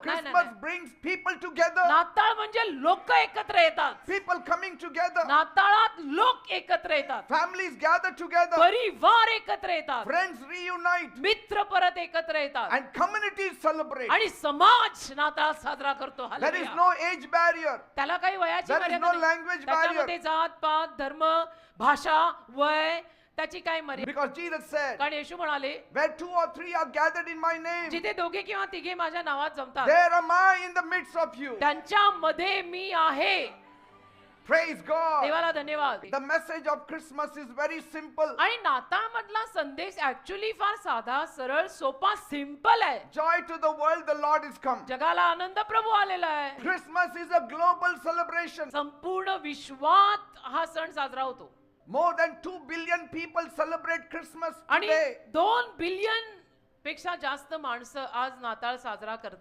Christmas brings people together. नाताळ म्हणजे लोक एकत्र येतात. People coming together. नाताळात लोक एकत्र येतात. Families gather together. परिवार एकत्र येतात. Friends reunite. मित्र परत एकत्र येतात. And communities celebrate. आणि समाज नाताळ साजरा करतो. There is hallelujah. no age barrier. त्याला काही वयाची There is मर्यादा no नाही. language त्याच्यामध्ये जात पात धर्म भाषा वय त्याची काही मर्यादा. Because Jesus said, कारण येशू म्हणाले where 2 or 3 are gathered in my name, जिथे दोघे किंवा तिघे माझ्या नावात जमतात there am I in the midst of you. त्यांच्यामध्ये मी आहे. Praise God. देवाला धन्यवाद. The message of Christmas is very simple. आणि नाताळ मधला संदेश ऍक्च्युली फार साधा सरळ सोपा सिंपल आहे. Joy to the world, the Lord is come. जगाला आनंद प्रभू आलेला आहे. Christmas is a global celebration. संपूर्ण विश्वात हा सण साजरा होतो. More than 2 billion people celebrate Christmas आणि today. 2 बिलियन पेक्षा जास्त माणसं आज नाताळ साजरा करतात.